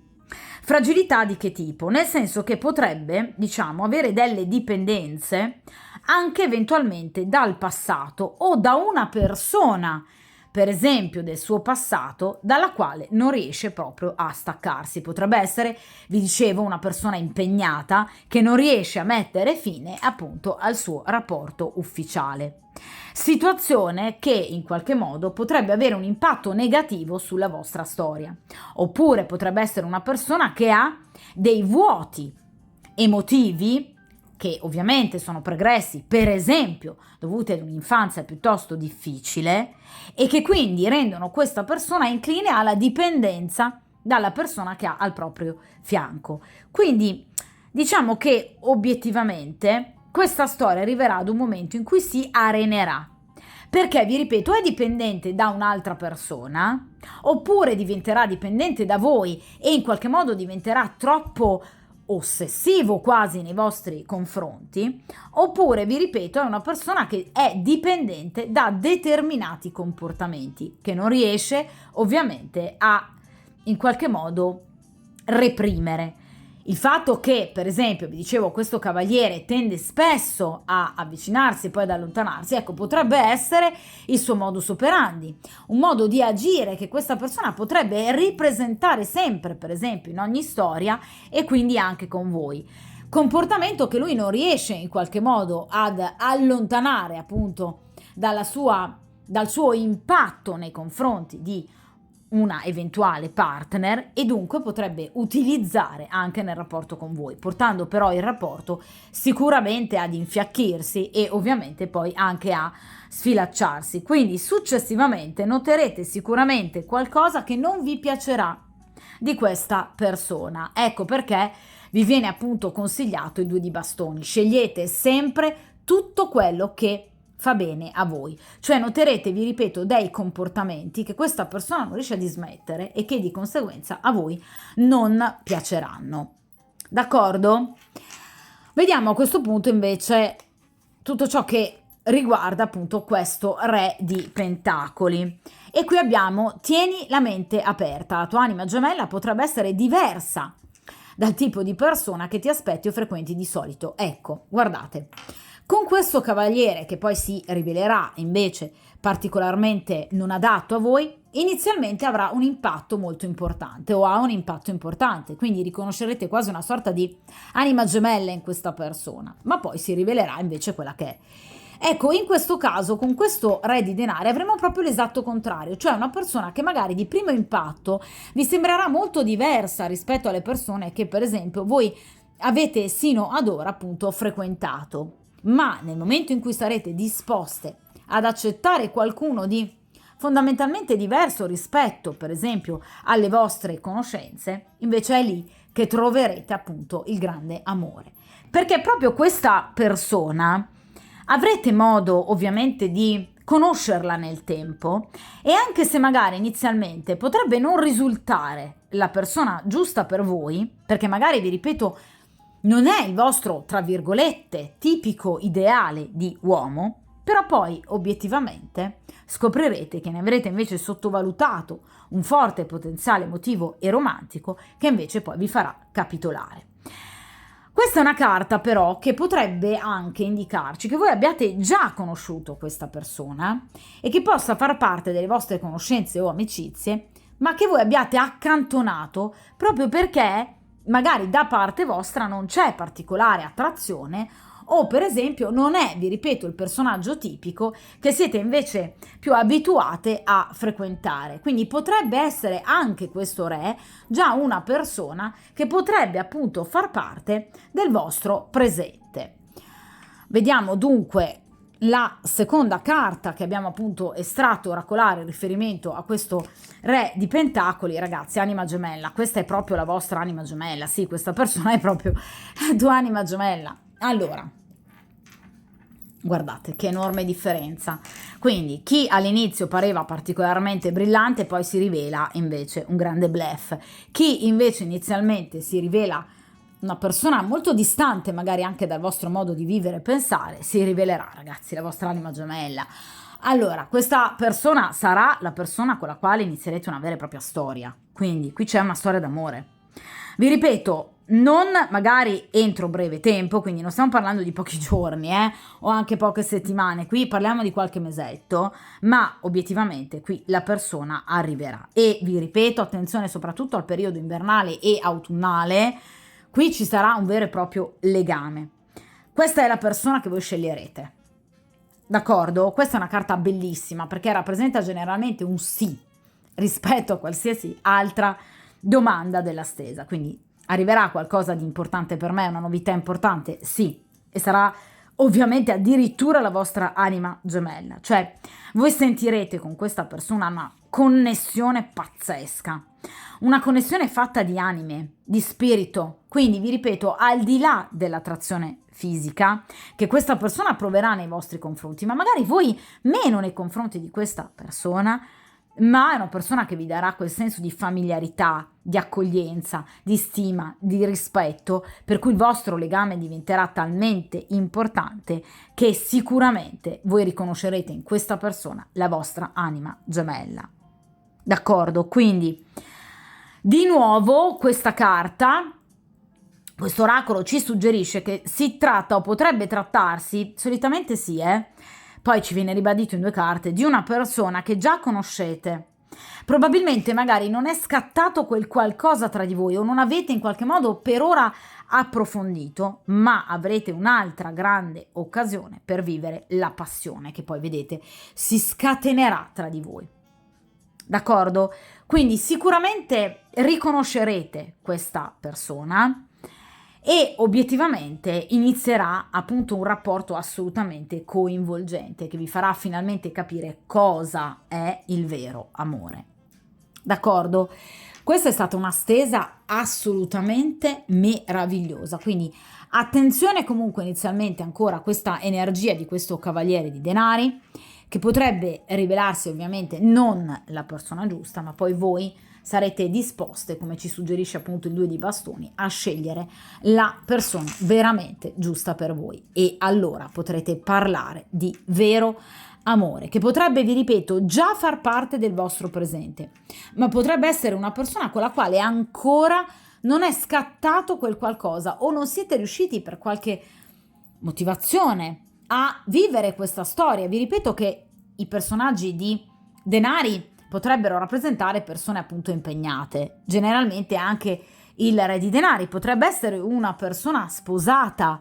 Fragilità di che tipo? Nel senso che potrebbe, diciamo, avere delle dipendenze anche eventualmente dal passato o da una persona, per esempio del suo passato, dalla quale non riesce proprio a staccarsi. Potrebbe essere, vi dicevo, una persona impegnata che non riesce a mettere fine appunto al suo rapporto ufficiale. Situazione che in qualche modo potrebbe avere un impatto negativo sulla vostra storia. Oppure potrebbe essere una persona che ha dei vuoti emotivi che ovviamente sono pregressi, per esempio dovuti ad un'infanzia piuttosto difficile, e che quindi rendono questa persona incline alla dipendenza dalla persona che ha al proprio fianco. Quindi diciamo che obiettivamente questa storia arriverà ad un momento in cui si arenerà, perché vi ripeto è dipendente da un'altra persona, oppure diventerà dipendente da voi e in qualche modo diventerà troppo ossessivo quasi nei vostri confronti, oppure vi ripeto è una persona che è dipendente da determinati comportamenti che non riesce ovviamente a in qualche modo reprimere. Il fatto che, per esempio, vi dicevo, questo cavaliere tende spesso a avvicinarsi e poi ad allontanarsi, ecco, potrebbe essere il suo modus operandi, un modo di agire che questa persona potrebbe ripresentare sempre, per esempio, in ogni storia e quindi anche con voi. Comportamento che lui non riesce in qualche modo ad allontanare appunto dal suo impatto nei confronti di una eventuale partner e dunque potrebbe utilizzare anche nel rapporto con voi, portando però il rapporto sicuramente ad infiacchirsi e ovviamente poi anche a sfilacciarsi. Quindi successivamente noterete sicuramente qualcosa che non vi piacerà di questa persona. Ecco perché vi viene appunto consigliato i 2 di bastoni. Scegliete sempre tutto quello che fa bene a voi, cioè noterete, vi ripeto, dei comportamenti che questa persona non riesce a dismettere e che di conseguenza a voi non piaceranno. D'accordo? Vediamo a questo punto invece tutto ciò che riguarda appunto questo re di pentacoli. E qui abbiamo: tieni la mente aperta, la tua anima gemella potrebbe essere diversa dal tipo di persona che ti aspetti o frequenti di solito. Ecco, guardate, con questo cavaliere che poi si rivelerà invece particolarmente non adatto a voi, inizialmente avrà un impatto molto importante o ha un impatto importante, quindi riconoscerete quasi una sorta di anima gemella in questa persona, ma poi si rivelerà invece quella che è. Ecco, in questo caso, con questo re di denari avremo proprio l'esatto contrario, cioè una persona che magari di primo impatto vi sembrerà molto diversa rispetto alle persone che per esempio voi avete sino ad ora appunto frequentato, ma nel momento in cui sarete disposte ad accettare qualcuno di fondamentalmente diverso rispetto per esempio alle vostre conoscenze, invece è lì che troverete appunto il grande amore, perché proprio questa persona avrete modo ovviamente di conoscerla nel tempo e anche se magari inizialmente potrebbe non risultare la persona giusta per voi, perché magari vi ripeto non è il vostro, tra virgolette, tipico ideale di uomo, però poi obiettivamente scoprirete che ne avrete invece sottovalutato un forte potenziale emotivo e romantico che invece poi vi farà capitolare. Questa è una carta però che potrebbe anche indicarci che voi abbiate già conosciuto questa persona e che possa far parte delle vostre conoscenze o amicizie, ma che voi abbiate accantonato proprio perché magari da parte vostra non c'è particolare attrazione o per esempio non è, vi ripeto, il personaggio tipico che siete invece più abituate a frequentare. Quindi potrebbe essere anche questo re già una persona che potrebbe appunto far parte del vostro presente. Vediamo dunque la seconda carta che abbiamo appunto estratto oracolare in riferimento a questo re di pentacoli. Ragazzi, anima gemella, questa è proprio la vostra anima gemella, sì, questa persona è proprio la tua anima gemella. Allora, guardate che enorme differenza. Quindi chi all'inizio pareva particolarmente brillante poi si rivela invece un grande bluff, chi invece inizialmente si rivela una persona molto distante magari anche dal vostro modo di vivere e pensare, si rivelerà, ragazzi, la vostra anima gemella. Allora, questa persona sarà la persona con la quale inizierete una vera e propria storia, quindi qui c'è una storia d'amore. Vi ripeto, non magari entro breve tempo, quindi non stiamo parlando di pochi giorni o anche poche settimane, qui parliamo di qualche mesetto, ma obiettivamente qui la persona arriverà. E vi ripeto, attenzione soprattutto al periodo invernale e autunnale, qui ci sarà un vero e proprio legame. Questa è la persona che voi sceglierete, d'accordo? Questa è una carta bellissima perché rappresenta generalmente un sì rispetto a qualsiasi altra domanda della stesa. Quindi arriverà qualcosa di importante per me, una novità importante? Sì, e sarà ovviamente addirittura la vostra anima gemella, cioè voi sentirete con questa persona una connessione pazzesca, una connessione fatta di anime, di spirito. Quindi vi ripeto, al di là dell'attrazione fisica che questa persona proverà nei vostri confronti, ma magari voi meno nei confronti di questa persona, ma è una persona che vi darà quel senso di familiarità, di accoglienza, di stima, di rispetto, per cui il vostro legame diventerà talmente importante che sicuramente voi riconoscerete in questa persona la vostra anima gemella. D'accordo? Quindi, di nuovo, questa carta, questo oracolo ci suggerisce che si tratta o potrebbe trattarsi, solitamente sì, poi ci viene ribadito in 2 carte, di una persona che già conoscete. Probabilmente magari non è scattato quel qualcosa tra di voi o non avete in qualche modo per ora approfondito, ma avrete un'altra grande occasione per vivere la passione che poi vedete si scatenerà tra di voi. D'accordo? Quindi sicuramente riconoscerete questa persona e obiettivamente inizierà appunto un rapporto assolutamente coinvolgente che vi farà finalmente capire cosa è il vero amore. D'accordo? Questa è stata una stesa assolutamente meravigliosa, quindi attenzione comunque inizialmente ancora a questa energia di questo cavaliere di denari, che potrebbe rivelarsi ovviamente non la persona giusta, ma poi voi sarete disposte, come ci suggerisce appunto il 2 di bastoni, a scegliere la persona veramente giusta per voi e allora potrete parlare di vero amore, che potrebbe, vi ripeto, già far parte del vostro presente, ma potrebbe essere una persona con la quale ancora non è scattato quel qualcosa o non siete riusciti per qualche motivazione a vivere questa storia. Vi ripeto che i personaggi di denari potrebbero rappresentare persone appunto impegnate, generalmente anche il re di denari potrebbe essere una persona sposata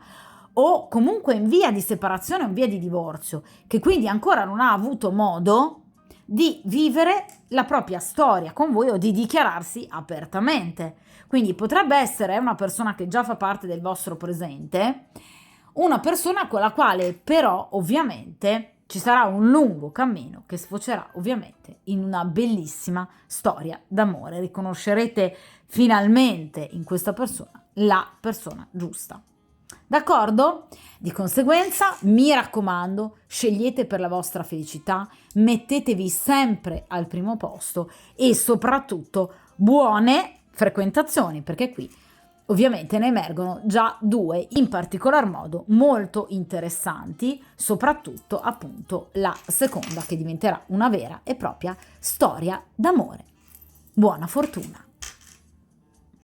o comunque in via di separazione o in via di divorzio, che quindi ancora non ha avuto modo di vivere la propria storia con voi o di dichiararsi apertamente. Quindi potrebbe essere una persona che già fa parte del vostro presente, una persona con la quale però ovviamente ci sarà un lungo cammino che sfocerà ovviamente in una bellissima storia d'amore. Riconoscerete finalmente in questa persona la persona giusta. D'accordo? Di conseguenza, mi raccomando, scegliete per la vostra felicità, mettetevi sempre al primo posto e soprattutto buone frequentazioni, perché qui ovviamente ne emergono già 2 in particolar modo molto interessanti, soprattutto appunto la seconda che diventerà una vera e propria storia d'amore. Buona fortuna!